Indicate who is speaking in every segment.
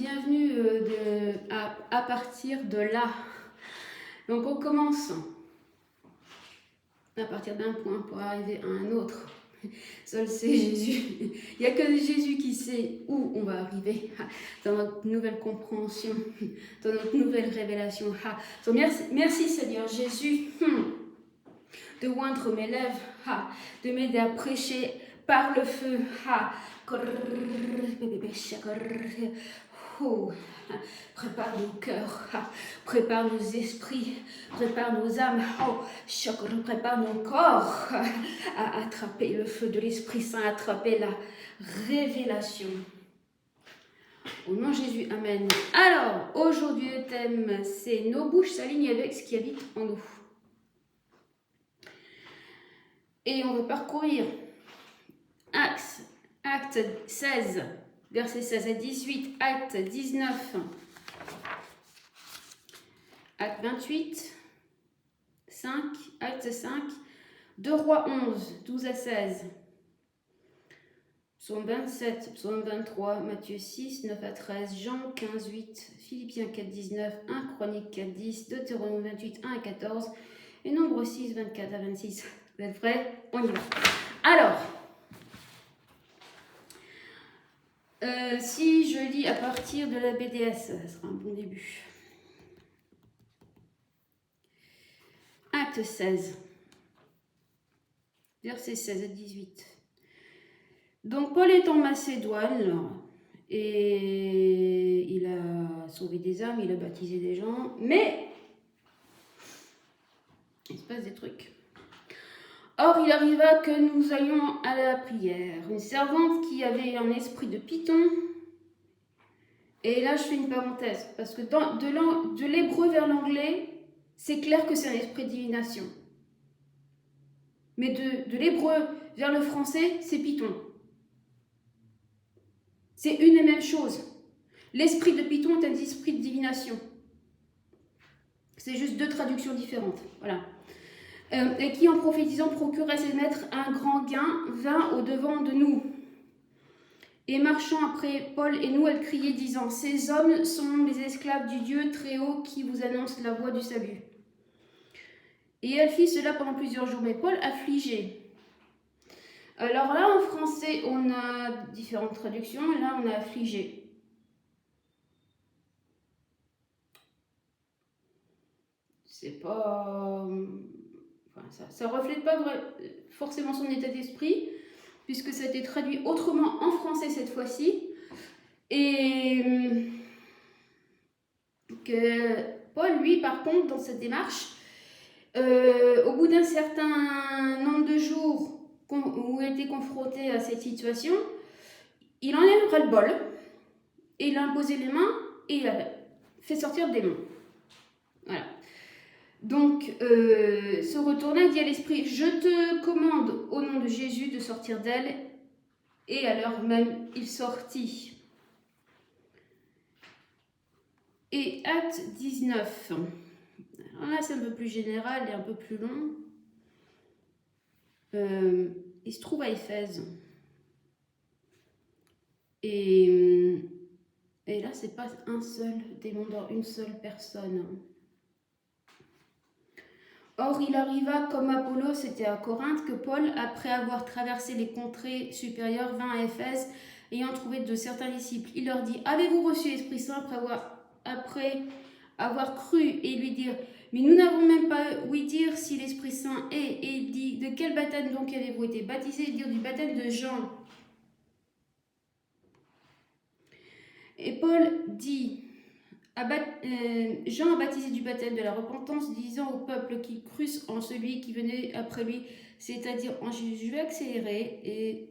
Speaker 1: bienvenue à partir de là. Donc on commence à partir d'un point pour arriver à un autre. Seul c'est Jésus. Il n'y a que Jésus qui sait où on va arriver dans notre nouvelle compréhension, dans notre nouvelle révélation. Donc merci Seigneur Jésus de oindre mes lèvres, de m'aider à prêcher par le feu. Prépare nos cœurs, prépare nos esprits, prépare nos âmes, prépare nos corps à attraper le feu de l'Esprit Saint, à attraper la révélation. Au nom de Jésus, Amen. Alors, aujourd'hui le thème, c'est nos bouches s'alignent avec ce qui habite en nous. Et on va parcourir Acte 16, versets 16 à 18, Acte 19, Acte 28, 5, Acte 5, 2 Rois 11, 12 à 16, Psaume 27, Psaume 23, Matthieu 6, 9 à 13, Jean 15, 8, Philippiens 4, 19, 1 Chronique 4, 10, Deutéronome 28, 1 à 14, et Nombre 6, 24 à 26. Vous êtes prêts? On y va. Alors, si je lis à partir de la BDS, ça sera un bon début. Acte 16, versets 16 à 18. Donc Paul est en Macédoine et il a sauvé des âmes, il a baptisé des gens, mais il se passe des trucs. Or, il arriva que nous allions à la prière. Une servante qui avait un esprit de python, et là je fais une parenthèse, parce que de l'hébreu vers l'anglais, c'est clair que c'est un esprit de divination. Mais de l'hébreu vers le français, c'est python. C'est une et même chose. L'esprit de python est un esprit de divination. C'est juste deux traductions différentes. Voilà. Et qui, en prophétisant, procurait à ses maîtres un grand gain, vint au-devant de nous. Et marchant après Paul et nous, elle criait, disant, « Ces hommes sont les esclaves du Dieu très haut qui vous annonce la voie du salut. » Et elle fit cela pendant plusieurs jours, mais Paul affligé. Alors là, en français, on a différentes traductions, et là, on a affligé. C'est pas... ça ne reflète pas forcément son état d'esprit, puisque ça a été traduit autrement en français cette fois-ci. Et que Paul, lui, par contre, dans cette démarche, au bout d'un certain nombre de jours où il était confronté à cette situation, il en a eu ras-le-bol, et il a imposé les mains, et il a fait sortir des démons. Voilà. Donc, se retourna et dit à l'esprit, « Je te commande au nom de Jésus de sortir d'elle. » Et à l'heure même, il sortit. Et Acte 19. Alors là, c'est un peu plus général et un peu plus long. Il se trouve à Éphèse. Et là, c'est pas un seul démon dans une seule personne. Or, il arriva, comme Apollos était à Corinthe, que Paul, après avoir traversé les contrées supérieures, vint à Éphèse, ayant trouvé de certains disciples. Il leur dit, « Avez-vous reçu l'Esprit Saint après avoir cru ?» Et lui dire, « Mais nous n'avons même pas ouï dire si l'Esprit Saint est. » Et il dit, « De quel baptême donc avez-vous été baptisés ?» Dire du baptême de Jean. Et Paul dit, Jean a baptisé du baptême de la repentance, disant au peuple qu'ils crussent en celui qui venait après lui, c'est-à-dire en Jésus. Je vais accélérer et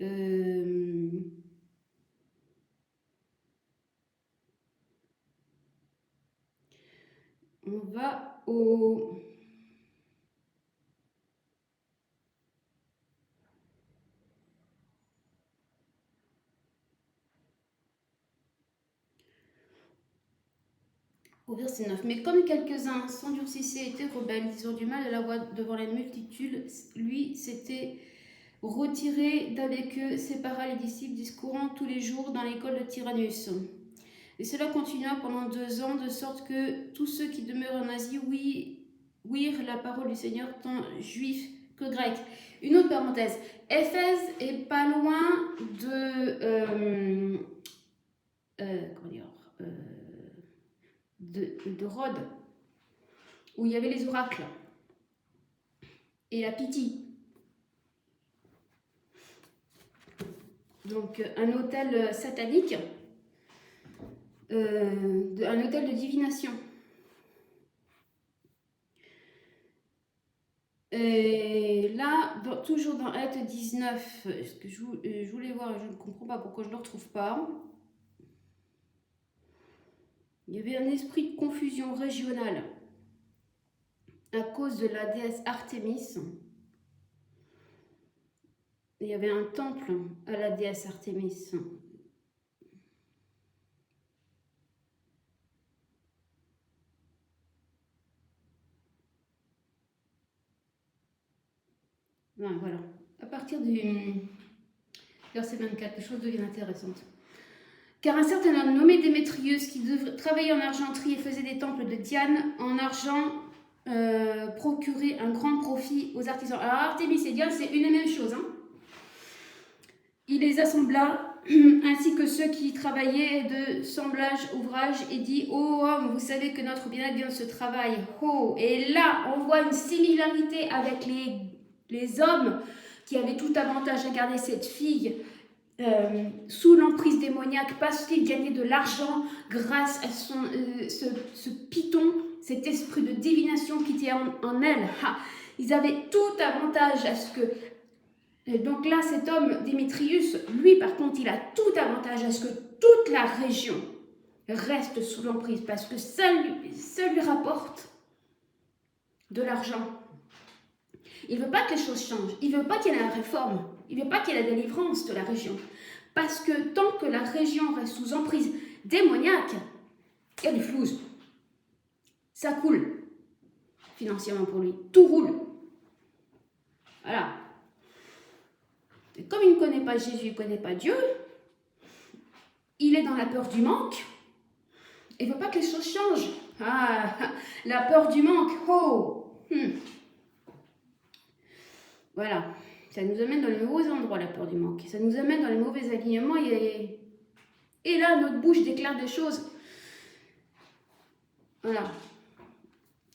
Speaker 1: on va au verset 9. Mais comme quelques-uns s'endurcissaient et étaient rebelles, disant du mal de la voix devant la multitude, lui s'était retiré d'avec eux, sépara les disciples, discourant tous les jours dans l'école de Tyrannus. Et cela continua pendant 2 ans, de sorte que tous ceux qui demeurent en Asie ouïrent la parole du Seigneur, tant juifs que grecs. Une autre parenthèse, Éphèse est pas loin comment dire, de Rhodes, où il y avait les oracles et la Pythie. Donc un hôtel satanique, un hôtel de divination. Et là, toujours dans Acte 19, ce que je voulais voir et je ne comprends pas pourquoi je ne le retrouve pas, il y avait un esprit de confusion régionale à cause de la déesse Artémis. Il y avait un temple à la déesse Artémis. Voilà. À partir du verset 24, les choses deviennent intéressantes. Car un certain homme nommé Démétrius, qui travaillait en argenterie et faisait des temples de Diane en argent, procurait un grand profit aux artisans. Alors Artémis et Diane, c'est une et même chose. Hein. Il les assembla, ainsi que ceux qui travaillaient de semblage ouvrage, et dit: ô homme, vous savez que notre bien-être vient de ce travail. Oh. Et là, on voit une similarité avec les hommes qui avaient tout avantage à garder cette fille sous l'emprise démoniaque parce qu'ils gagnaient de l'argent grâce à ce python, cet esprit de divination qui était en elle. Ha. Ils avaient tout avantage à ce que... Donc là, cet homme, Démétrius, lui par contre, il a tout avantage à ce que toute la région reste sous l'emprise parce que ça lui rapporte de l'argent. Il ne veut pas que les choses changent, il ne veut pas qu'il y ait la réforme, il ne veut pas qu'il y ait la délivrance de la région. Parce que tant que la région reste sous emprise démoniaque, il y a du flouze. Ça coule financièrement pour lui, tout roule. Voilà. Et comme il ne connaît pas Jésus, il ne connaît pas Dieu, il est dans la peur du manque, il ne veut pas que les choses changent. Ah, la peur du manque, oh. Voilà, ça nous amène dans les mauvais endroits, la peur du manque. Ça nous amène dans les mauvais alignements. Et là, notre bouche déclare des choses, voilà,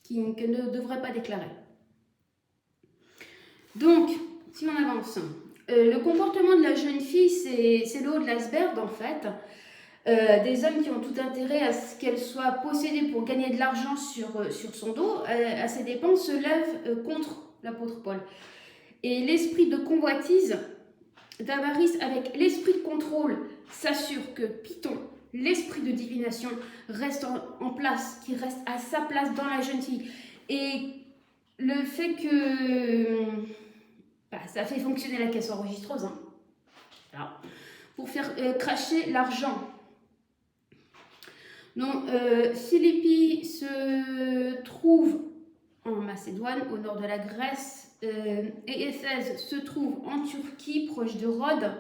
Speaker 1: qu'elle ne devrait pas déclarer. Donc, si on avance, le comportement de la jeune fille, c'est le haut de l'iceberg, en fait. Des hommes qui ont tout intérêt à ce qu'elle soit possédée pour gagner de l'argent sur son dos, à ses dépens, se lèvent contre l'apôtre Paul. Et l'esprit de convoitise, d'avarice, avec l'esprit de contrôle, s'assure que Python, l'esprit de divination, reste en place, qu'il reste à sa place dans la jeune fille. Et le fait que ça fait fonctionner la caisse enregistreuse, hein. Alors, pour faire cracher l'argent. Donc, Philippi se trouve en Macédoine, au nord de la Grèce, et Éphèse se trouve en Turquie, proche de Rhodes,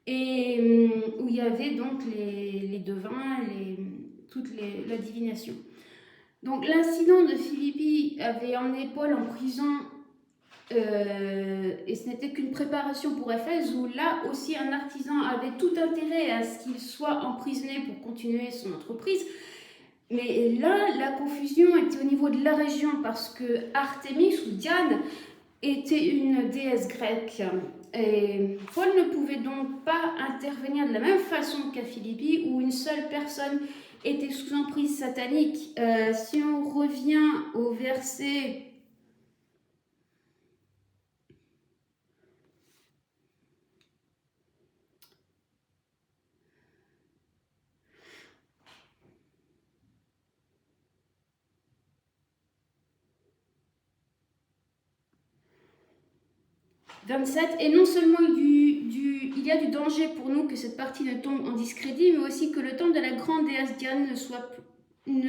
Speaker 1: et où il y avait donc les devins, la divination. Donc l'incident de Philippi avait emmené Paul en prison, et ce n'était qu'une préparation pour Éphèse, où là aussi un artisan avait tout intérêt à ce qu'il soit emprisonné pour continuer son entreprise. Mais là, la confusion était au niveau de la région parce que Artémis ou Diane était une déesse grecque. Et Paul ne pouvait donc pas intervenir de la même façon qu'à Philippi où une seule personne était sous emprise satanique. Si on revient au verset... « 27. Et non seulement il y a du danger pour nous que cette partie ne tombe en discrédit, mais aussi que le temple de la grande déesse Diane ne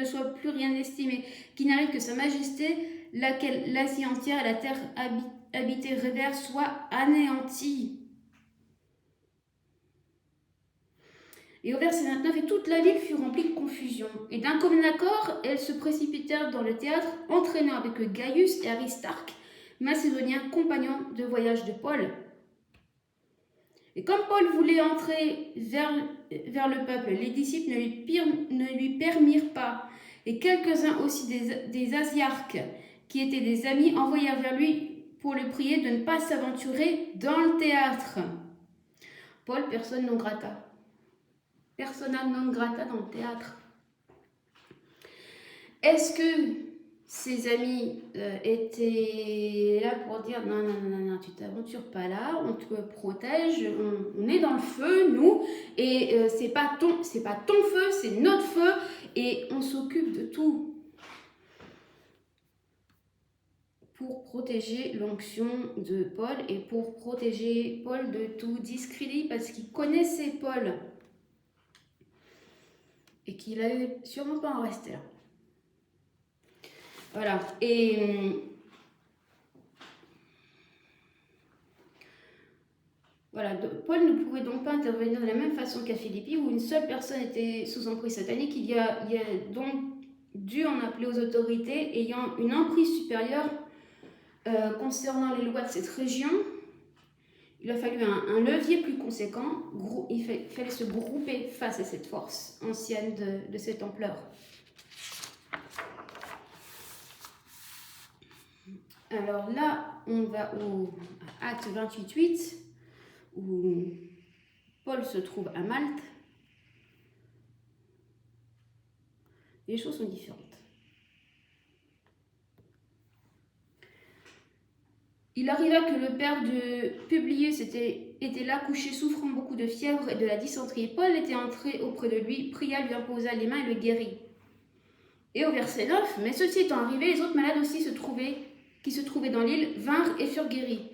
Speaker 1: soit plus rien estimé, qu'il n'arrive que sa majesté, laquelle l'Asie entière et la terre habitée révère, soit anéantie. » Et au verset 29, et toute la ville fut remplie de confusion. Et d'un commun accord, elles se précipitèrent dans le théâtre, entraînant avec eux Gaius et Aristarque, macédoniens, compagnons de voyage de Paul. Et comme Paul voulait entrer vers le peuple, les disciples ne lui permirent pas. Et quelques-uns aussi des Asiarques, qui étaient des amis, envoyèrent vers lui pour le prier de ne pas s'aventurer dans le théâtre. Paul, persona non grata. Persona non grata dans le théâtre. Est-ce que ses amis étaient là pour dire non, tu t'aventures pas là, on te protège, on est dans le feu, nous, et c'est pas ton feu, c'est notre feu, et on s'occupe de tout pour protéger l'onction de Paul et pour protéger Paul de tout discrédit, parce qu'il connaissait Paul et qu'il allait sûrement pas en rester là. Voilà, et voilà, Paul ne pouvait donc pas intervenir de la même façon qu'à Philippi, où une seule personne était sous emprise satanique. Il y a donc dû en appeler aux autorités ayant une emprise supérieure concernant les lois de cette région. Il a fallu un levier plus conséquent, il fallait se grouper face à cette force ancienne de cette ampleur. Alors là, on va à Acte 28:8, où Paul se trouve à Malte. Les choses sont différentes. Il arriva que le père de Publius était là, couché, souffrant beaucoup de fièvre et de la dysenterie. Paul était entré auprès de lui, pria, lui imposa les mains et le guérit. Et au verset 9, mais ceci étant arrivé, les autres malades aussi qui se trouvaient dans l'île vinrent et furent guéris.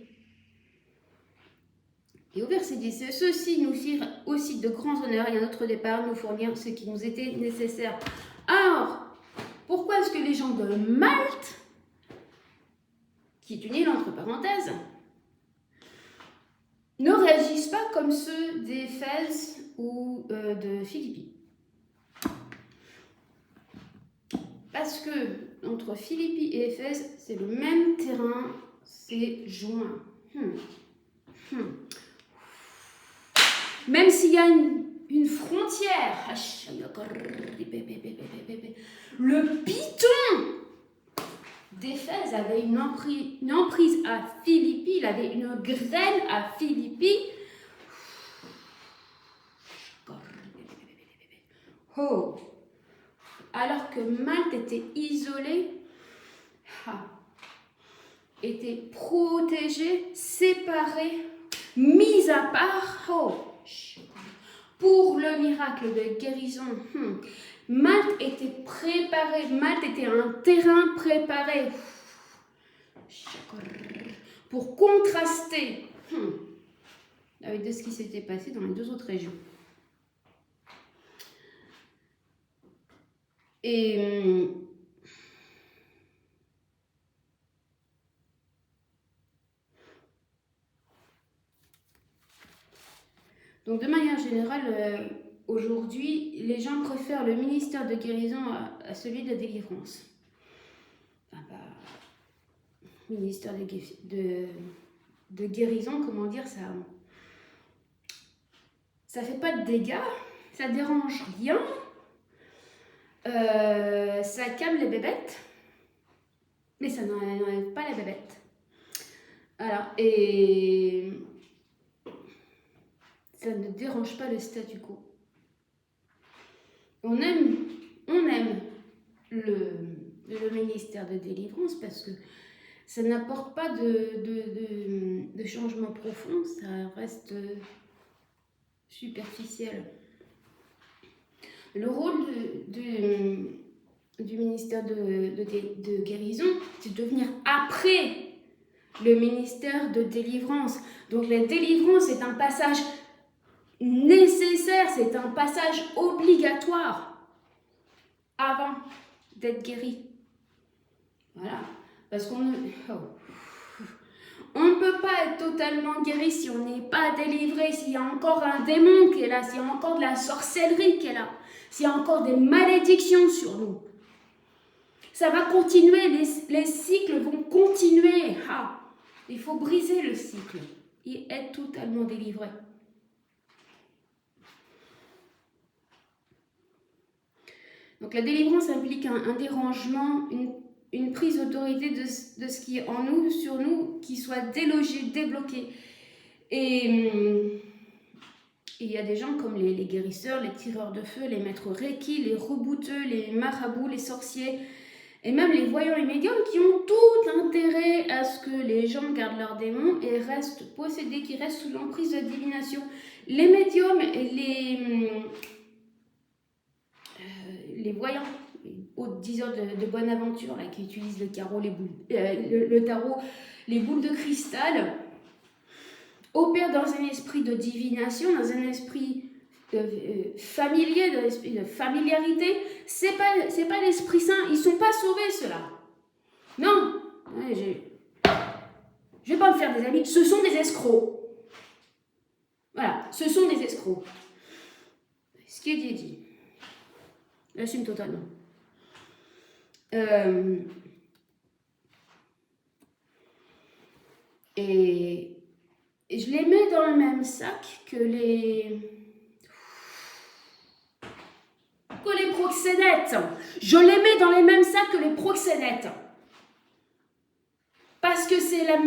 Speaker 1: Et au verset 10, ceux-ci nous firent aussi de grands honneurs et à notre départ nous fournirent ce qui nous était nécessaire. Alors, pourquoi est-ce que les gens de Malte, qui est une île entre parenthèses, ne réagissent pas comme ceux d'Éphèse ou de Philippi? Parce que entre Philippi et Éphèse, c'est le même terrain, c'est joint. Même s'il y a une frontière, le python d'Éphèse avait une emprise à Philippi, il avait une graine à Philippi. Oh. Alors que Malte était isolée, était protégée, séparée, mise à part, pour le miracle de guérison. Malte était préparée, Malte était un terrain préparé pour contraster avec de ce qui s'était passé dans les deux autres régions. Et donc de manière générale, aujourd'hui, les gens préfèrent le ministère de guérison à celui de délivrance. Ministère de guérison, comment dire, ça fait pas de dégâts, ça dérange rien, ça calme les bébêtes, mais ça n'enlève pas les bébêtes. Voilà, et ça ne dérange pas le statu quo. On aime le ministère de délivrance parce que ça n'apporte pas de changement profond, ça reste superficiel. Le rôle du ministère de guérison, c'est de venir après le ministère de délivrance. Donc la délivrance est un passage nécessaire, c'est un passage obligatoire avant d'être guéri. Voilà, parce qu'on On ne peut pas être totalement guéri si on n'est pas délivré, s'il y a encore un démon qui est là, s'il y a encore de la sorcellerie qui est là, s'il y a encore des malédictions sur nous. Ça va continuer, les cycles vont continuer. Ah, il faut briser le cycle et être totalement délivré. Donc la délivrance implique un dérangement, une prise d'autorité de ce qui est en nous, sur nous, qui soit délogé, débloqué. Et il y a des gens comme les guérisseurs, les tireurs de feu, les maîtres reiki, les rebouteux, les marabouts, les sorciers, et même les voyants et médiums qui ont tout intérêt à ce que les gens gardent leurs démons et restent possédés, qui restent sous l'emprise de divination. Les médiums et les voyants, aux diseurs de bonne aventure, là, qui utilisent le tarot, les boules de cristal, opèrent dans un esprit de divination, dans un esprit familier, dans un esprit de familiarité. C'est pas l'Esprit Saint, ils sont pas sauvés, ceux-là. Non, je vais pas me faire des amis, ce sont des escrocs. Voilà, ce sont des escrocs. Ce qui est dit. J'assume totalement. Et je les mets dans le même sac que les proxénètes. Je les mets dans les mêmes sacs que les proxénètes. Parce que c'est la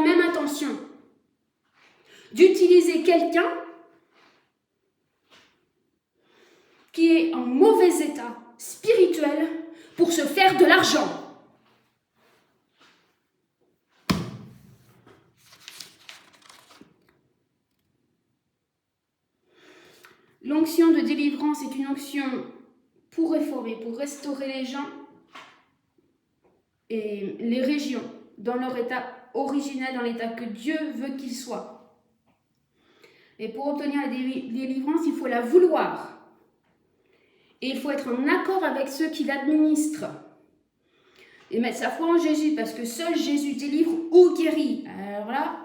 Speaker 1: même intention d'utiliser quelqu'un qui est en mauvais état spirituel pour se faire de l'argent. L'onction de délivrance est une onction pour réformer, pour restaurer les gens et les régions dans leur état originel, dans l'état que Dieu veut qu'ils soient. Et pour obtenir la délivrance, il faut la vouloir. Et il faut être en accord avec ceux qui l'administrent. Et mettre sa foi en Jésus, parce que seul Jésus délivre ou guérit. Alors là,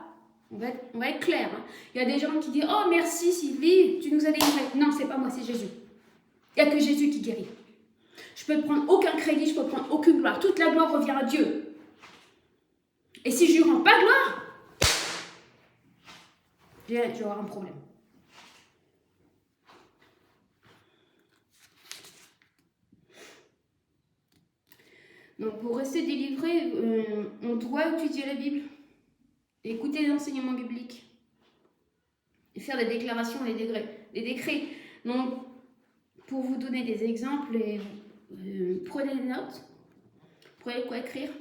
Speaker 1: on va être clair. Hein. Il y a des gens qui disent « Oh, merci Sylvie, tu nous as délivrés. » Non, c'est pas moi, c'est Jésus. Il n'y a que Jésus qui guérit. Je peux prendre aucun crédit, je peux prendre aucune gloire. Toute la gloire revient à Dieu. Et si je ne lui rends pas gloire, je vais avoir un problème. Donc, pour rester délivré, on doit étudier la Bible, écouter les enseignements bibliques, et faire des déclarations, des décrets. Donc, pour vous donner des exemples, prenez des notes, prenez de quoi écrire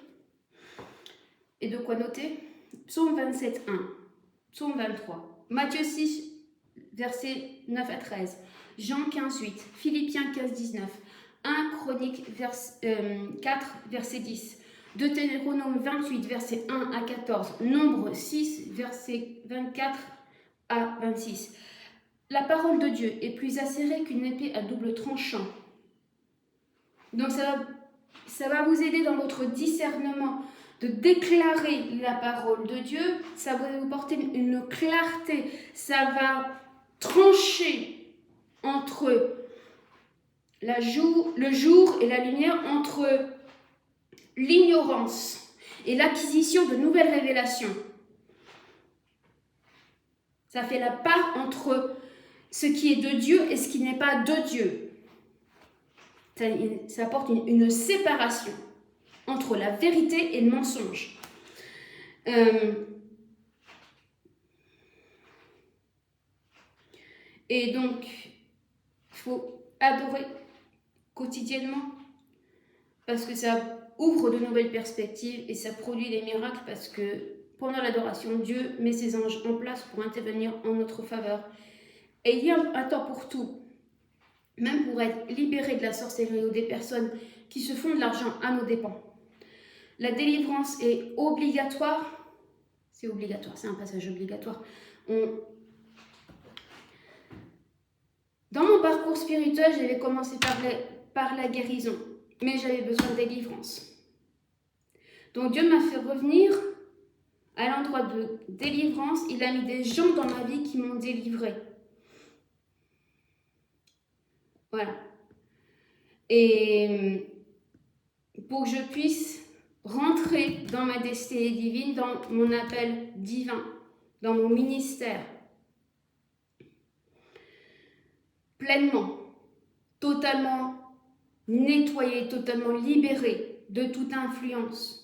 Speaker 1: et de quoi noter. Psaume 27, 1, Psaume 23, Matthieu 6, versets 9 à 13, Jean 15, 8, Philippiens 15, 19, 1 Chronique 4, verset 10, Deutéronome 28, verset 1 à 14, Nombre 6, verset 24 à 26. La parole de Dieu est plus acérée qu'une épée à double tranchant. Donc ça va vous aider dans votre discernement de déclarer la parole de Dieu. Ça va vous porter une clarté. Ça va trancher entre le jour et la lumière, entre l'ignorance et l'acquisition de nouvelles révélations. Ça fait la part entre ce qui est de Dieu et ce qui n'est pas de Dieu. Ça apporte une séparation entre la vérité et le mensonge. Et donc, il faut adorer quotidiennement parce que ça ouvre de nouvelles perspectives et ça produit des miracles parce que pendant l'adoration, Dieu met ses anges en place pour intervenir en notre faveur. Et il y a un temps pour tout, même pour être libéré de la sorcellerie ou des personnes qui se font de l'argent à nos dépens. La délivrance est obligatoire. C'est obligatoire, c'est un passage obligatoire. Dans mon parcours spirituel, j'avais commencé par la guérison. mais j'avais besoin de délivrance. Donc Dieu m'a fait revenir à l'endroit de délivrance. Il a mis des gens dans ma vie qui m'ont délivré. Voilà. Et pour que je puisse rentrer dans ma destinée divine, dans mon appel divin, dans mon ministère, pleinement, totalement nettoyé, totalement libéré de toute influence.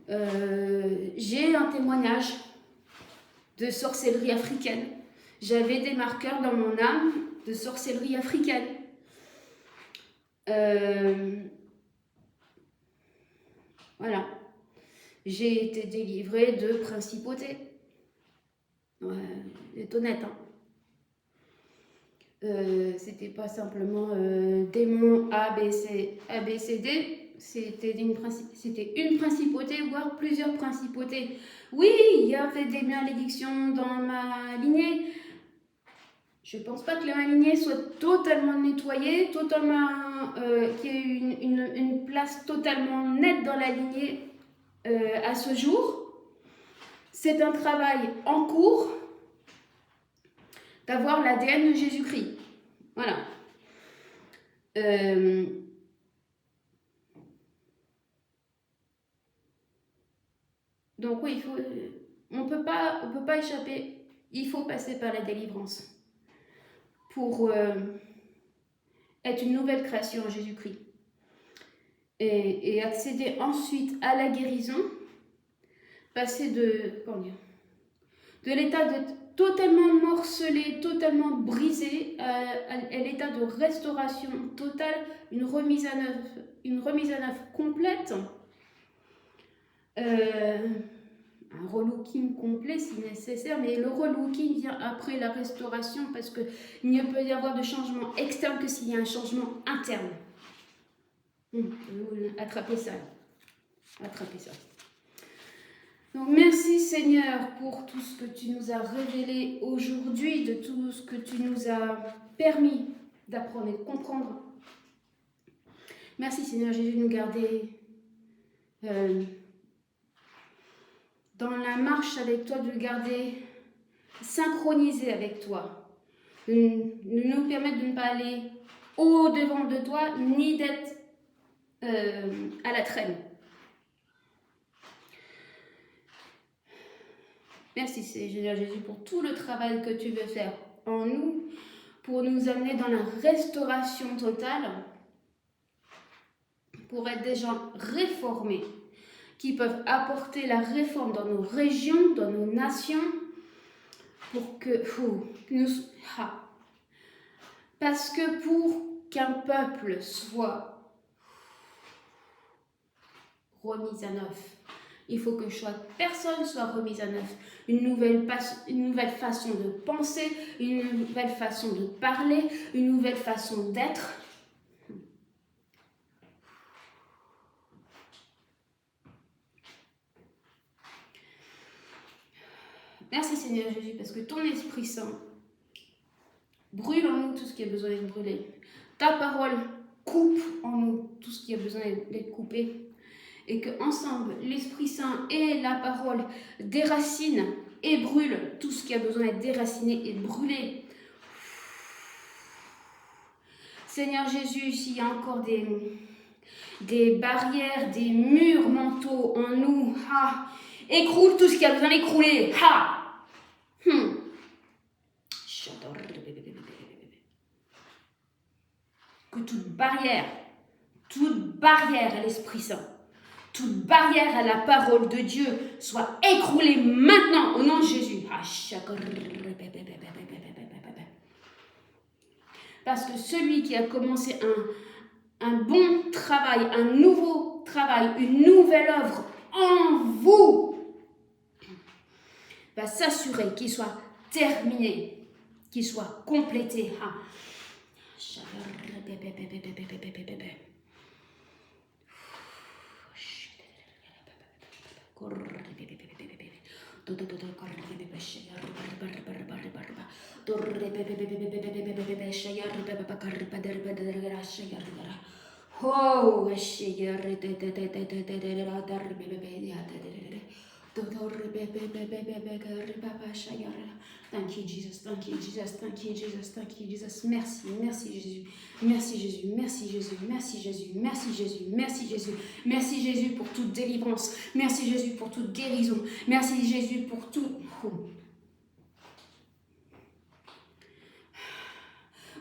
Speaker 1: J'ai un témoignage de sorcellerie africaine. J'avais des marqueurs dans mon âme de sorcellerie africaine. Voilà. J'ai été délivrée de principauté. Ouais, c'est honnête, hein. C'était pas simplement démon ABCD, c'était une principauté, voire plusieurs principautés. Oui, il y avait des malédictions dans ma lignée. Je pense pas que ma lignée soit totalement nettoyée, totalement qu'il y ait une place totalement nette dans la lignée à ce jour. C'est un travail en cours d'avoir l'ADN de Jésus-Christ. Voilà. Donc oui, on peut pas échapper. Il faut passer par la délivrance pour être une nouvelle création en Jésus-Christ. Et accéder ensuite à la guérison, passer de l'état d'être totalement morcelé, totalement brisé, à l'état de restauration totale, une remise à neuf complète, un relooking complet si nécessaire, mais le relooking vient après la restauration parce qu'il ne peut y avoir de changement externe que s'il y a un changement interne. Attrapez ça. Donc merci Seigneur pour tout ce que tu nous as révélé aujourd'hui, de tout ce que tu nous as permis d'apprendre et de comprendre. Merci Seigneur Jésus de nous garder dans la marche avec toi, de nous garder synchronisés avec toi, de nous permettre de ne pas aller au-devant de toi, ni d'être à la traîne. Merci Seigneur Jésus pour tout le travail que tu veux faire en nous, pour nous amener dans la restauration totale, pour être des gens réformés, qui peuvent apporter la réforme dans nos régions, dans nos nations, pour que nous... Parce que pour qu'un peuple soit remis à neuf, il faut que chaque personne soit remise à neuf. Une nouvelle façon de penser, une nouvelle façon de parler, une nouvelle façon d'être. Merci Seigneur Jésus, parce que ton Esprit Saint brûle en nous tout ce qui a besoin d'être brûlé. Ta parole coupe en nous tout ce qui a besoin d'être coupé. Et qu'ensemble, l'Esprit Saint et la parole déracinent et brûlent tout ce qui a besoin d'être déraciné et brûlé. Seigneur Jésus, s'il y a encore des barrières, des murs mentaux en nous, écroule tout ce qui a besoin d'écrouler. Que toute barrière à l'Esprit Saint, toute barrière à la parole de Dieu soit écroulée maintenant au nom de Jésus. Parce que celui qui a commencé un bon travail, un nouveau travail, une nouvelle œuvre en vous, va s'assurer qu'il soit terminé, qu'il soit complété. Oh, thank you, Jesus, thank you, Jesus, thank you, Jesus, thank you, Jesus. Merci, merci Jésus, merci Jésus, merci Jésus, merci Jésus, merci Jésus, merci Jésus, merci Jésus pour toute délivrance, merci Jésus pour toute guérison, merci Jésus pour tout.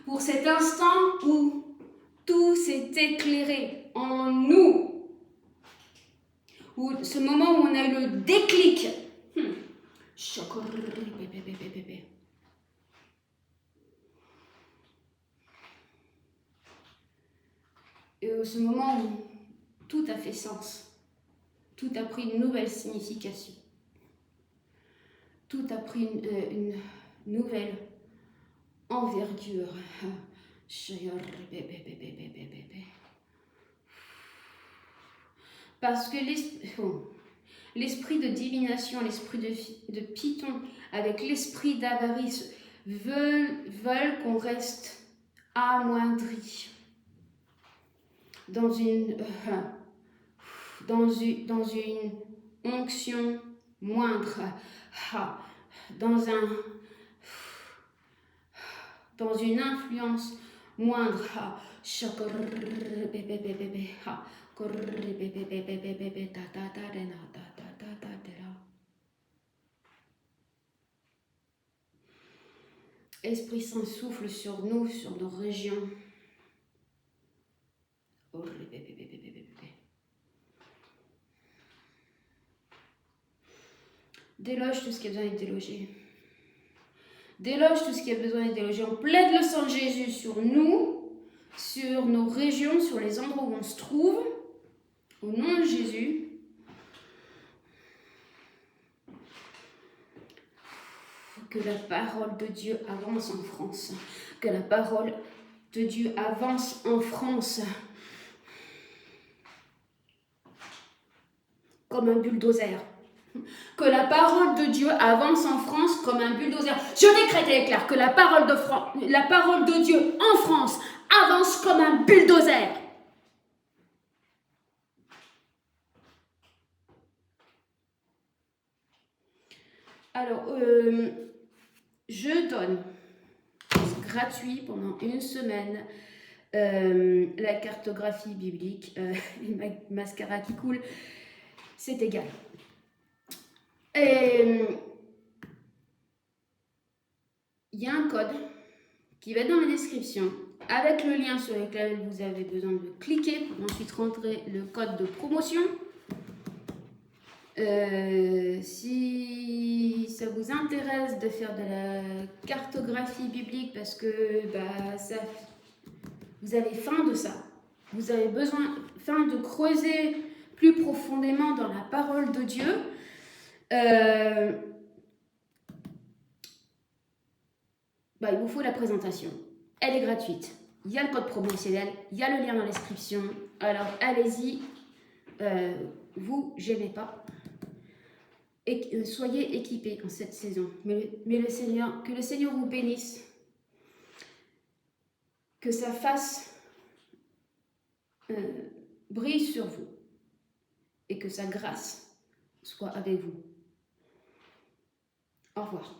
Speaker 1: Pour cet instant où tout s'est éclairé en nous, où ce moment où on a eu le déclic. Et ce moment où tout a fait sens, tout a pris une nouvelle signification, tout a pris une nouvelle envergure. Parce que l'esprit de divination, l'esprit de Python, avec l'esprit d'avarice, veulent qu'on reste amoindri dans une onction moindre, dans une influence moindre. Esprit Saint souffle sur nous, sur nos régions. Déloge tout ce qui a besoin d'être délogé. Déloge tout ce qui a besoin d'être délogé. On plaide le sang de Jésus sur nous, sur nos régions, sur les endroits où on se trouve. Au nom de Jésus. Que la parole de Dieu avance en France. Que la parole de Dieu avance en France. Comme un bulldozer. Que la parole de Dieu avance en France comme un bulldozer. Je décrète et déclare que la parole de Dieu en France avance comme un bulldozer. Alors, je donne gratuit pendant une semaine la cartographie biblique, mascara qui coule, c'est égal. Il y a un code qui va être dans la description avec le lien sur lequel vous avez besoin de cliquer pour ensuite rentrer le code de promotion. Si ça vous intéresse de faire de la cartographie biblique parce que vous avez faim de ça, vous avez faim de creuser plus profondément dans la parole de Dieu, il vous faut la présentation. Elle est gratuite. Il y a le code promotionnel, il y a le lien dans la description. Alors allez-y, vous gênez pas. Et soyez équipés en cette saison. Mais que le Seigneur vous bénisse. Que sa face brille sur vous. Et que sa grâce soit avec vous. Au revoir.